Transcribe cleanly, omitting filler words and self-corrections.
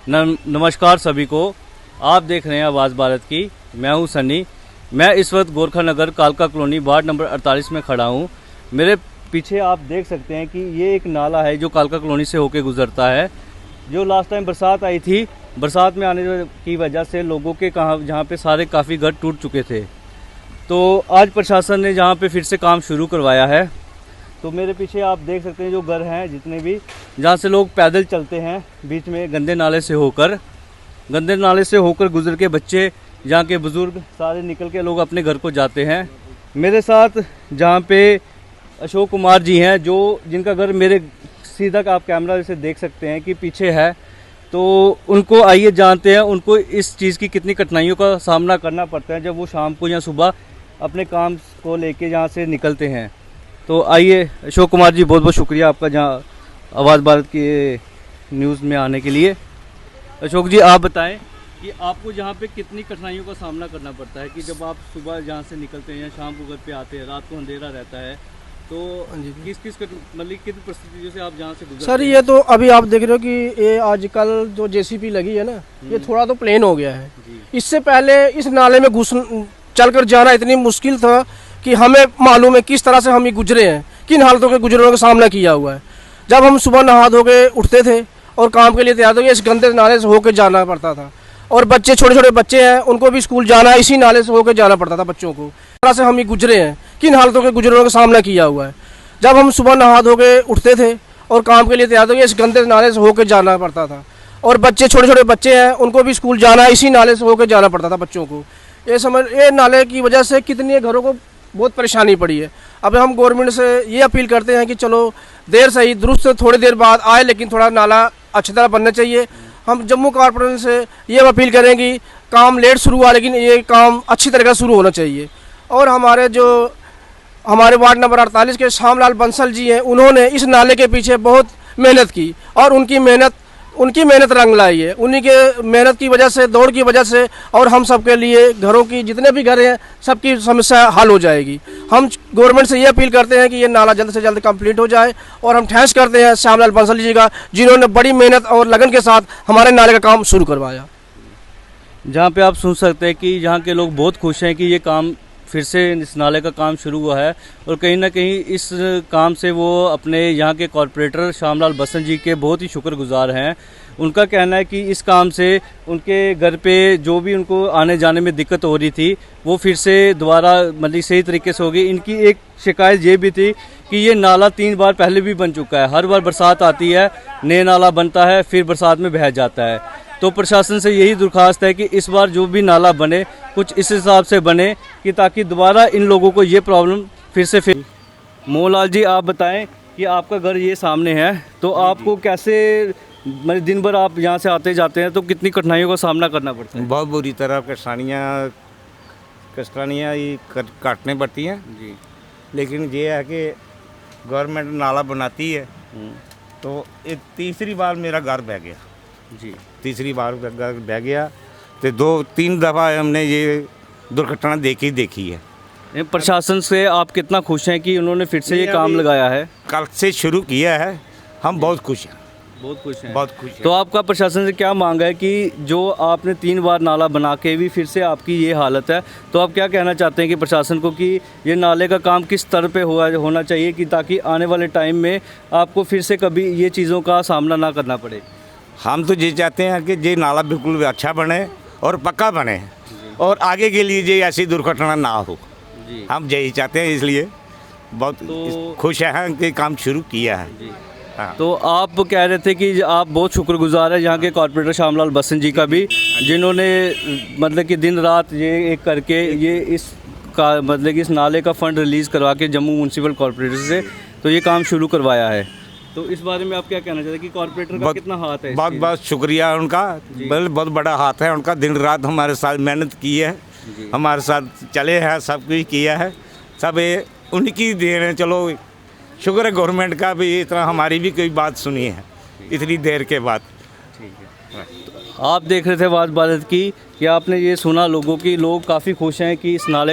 नमस्कार सभी को। आप देख रहे हैं आवाज़ भारत की। मैं हूं सनी। मैं इस वक्त गोरखा नगर कालका कॉलोनी वार्ड नंबर 48 में खड़ा हूं। मेरे पीछे आप देख सकते हैं कि ये एक नाला है जो कालका कॉलोनी से होकर गुजरता है। जो लास्ट टाइम बरसात आई थी, बरसात में आने की वजह से लोगों के जहाँ पे सारे काफ़ी घर टूट चुके थे, तो आज प्रशासन ने जहाँ पे फिर से काम शुरू करवाया है। तो मेरे पीछे आप देख सकते हैं जो घर हैं जितने भी, जहाँ से लोग पैदल चलते हैं बीच में गंदे नाले से होकर गुजर के बच्चे, जहाँ के बुज़ुर्ग सारे निकल के लोग अपने घर को जाते हैं। मेरे साथ जहाँ पे अशोक कुमार जी हैं, जो जिनका घर मेरे सीधा आप कैमरा से देख सकते हैं कि पीछे है। तो उनको आइए जानते हैं उनको इस चीज़ की कितनी कठिनाइयों का सामना करना पड़ता है जब वो शाम को या सुबह अपने काम को लेके यहाँ से निकलते हैं। तो आइए अशोक कुमार जी, बहुत बहुत शुक्रिया आपका जहाँ आवाज़ भारत के न्यूज़ में आने के लिए। अशोक जी, आप बताएं कि आपको जहाँ पे कितनी कठिनाइयों का सामना करना पड़ता है कि जब आप सुबह जहाँ से निकलते हैं या शाम को घर पे आते हैं, रात को अंधेरा रहता है, तो किस मतलब किन परिस्थितियों से आप जहाँ से गुजरते हैं? सर, ये तो अभी आप देख रहे हो कि ये आजकल जो जेसीबी लगी है ना, ये थोड़ा तो प्लेन हो गया है। इससे पहले इस नाले में चलकर जाना इतनी मुश्किल था कि हमें मालूम है किस तरह से हम ये गुजरे हैं, किन हालतों के गुजरने का सामना किया हुआ है। जब हम सुबह नहा धो के उठते थे और काम के लिए तैयार हो, इस गंदे नाले से होकर जाना पड़ता था। और बच्चे, छोटे छोटे बच्चे हैं, उनको भी स्कूल जाना है, इसी नाले से होकर जाना पड़ता था बच्चों को। इस तरह से हम ये गुजरे हैं, किन हालतों के गुजरने का सामना किया हुआ है। जब हम सुबह नहा धो के उठते थे और काम के लिए तैयार हो, इस गंदे नाले से होकर जाना पड़ता था। और बच्चे, छोटे छोटे बच्चे हैं, उनको भी स्कूल जाना है, इसी नाले से होकर जाना पड़ता था बच्चों को। ये नाले की वजह से कितनी घरों को बहुत परेशानी पड़ी है। अब हम गवर्नमेंट से ये अपील करते हैं कि चलो देर से ही दुरुस्त थोड़ी देर बाद आए, लेकिन थोड़ा नाला अच्छी तरह बनना चाहिए। हम जम्मू कॉर्पोरेशन से ये अपील करें कि काम लेट शुरू हुआ, लेकिन ये काम अच्छी तरह शुरू होना चाहिए। और हमारे वार्ड नंबर 48 के श्यामलाल बंसल जी हैं, उन्होंने इस नाले के पीछे बहुत मेहनत की और उनकी मेहनत रंग लाई है। उन्हीं के मेहनत की वजह से, दौड़ की वजह से, और हम सब के लिए घरों की जितने भी घर हैं सबकी समस्या हल हो जाएगी। हम गवर्नमेंट से ये अपील करते हैं कि ये नाला जल्द से जल्द कंप्लीट हो जाए। और हम थैंक्स करते हैं श्यामलाल बंसल जी का, जिन्होंने बड़ी मेहनत और लगन के साथ हमारे नाले का काम शुरू करवाया। जहाँ पे आप सुन सकते हैं कि यहाँ के लोग बहुत खुश हैं कि ये काम फिर से, इस नाले का काम शुरू हुआ है। और कहीं ना कहीं इस काम से वो अपने यहाँ के कॉरपोरेटर श्यामलाल बंसल जी के बहुत ही शुक्रगुजार हैं। उनका कहना है कि इस काम से उनके घर पे जो भी उनको आने जाने में दिक्कत हो रही थी, वो फिर से दोबारा मतलब सही तरीके से होगी। इनकी एक शिकायत ये भी थी कि ये नाला 3 बार पहले भी बन चुका है। हर बार बरसात आती है, नया नाला बनता है, फिर बरसात में बह जाता है। तो प्रशासन से यही दरख्वास्त है कि इस बार जो भी नाला बने कुछ इस हिसाब से बने कि ताकि दोबारा इन लोगों को ये प्रॉब्लम फिर मोहनलाल जी, आप बताएं कि आपका घर ये सामने है, तो आपको कैसे मतलब दिन भर आप यहाँ से आते जाते हैं तो कितनी कठिनाइयों का सामना करना पड़ता है? बहुत बुरी तरह कष्टानियाँ काटने पड़ती हैं जी। लेकिन ये है कि गवर्नमेंट नाला बनाती है, तो ये तीसरी बार मेरा घर बह गया जी। तीसरी बार घर बह गया तो 2-3 दफ़ा हमने ये दुर्घटना देखी है। प्रशासन से आप कितना खुश हैं कि उन्होंने फिर से ये काम लगाया है? कल से शुरू किया है, हम बहुत खुश हैं। बहुत खुश हैं। बहुत खुश हैं। तो आपका प्रशासन से क्या मांग है कि जो आपने 3 बार नाला बना के भी फिर से आपकी ये हालत है, तो आप क्या कहना चाहते हैं कि प्रशासन को कि ये नाले का काम किस स्तर पे होना चाहिए कि ताकि आने वाले टाइम में आपको फिर से कभी ये चीज़ों का सामना ना करना पड़े? हम तो ये चाहते हैं कि ये नाला बिल्कुल अच्छा बने और पक्का बने और आगे के लिए ये ऐसी दुर्घटना ना हो। हम यही चाहते हैं, इसलिए बहुत खुश हैं कि काम शुरू किया है। हाँ। तो आप कह रहे थे कि आप बहुत शुक्रगुजार है यहाँ के कॉर्पोरेटर श्यामलाल बंसल जी का भी, जिन्होंने मतलब कि दिन रात ये एक करके ये मतलब कि इस नाले का फंड रिलीज़ करवा के जम्मू म्यूनसिपल कॉर्पोरेशन से तो ये काम शुरू करवाया है। तो इस बारे में आप क्या कहना चाहते हैं कि कॉर्पोरेटर का कितना हाथ है? बहुत बहुत शुक्रिया उनका, बहुत बड़ा हाथ है उनका। दिन रात हमारे साथ मेहनत की है, हमारे साथ चले हैं, सब कुछ किया है, सब उनकी देन है। चलो शुक्र है गवर्नमेंट का भी, इतना हमारी भी कोई बात सुनी है इतनी देर के बाद। ठीक है। तो आप देख रहे थे आवाज़ भारत की कि आपने ये सुना लोगों की, लोग काफ़ी खुश हैं कि इस नाले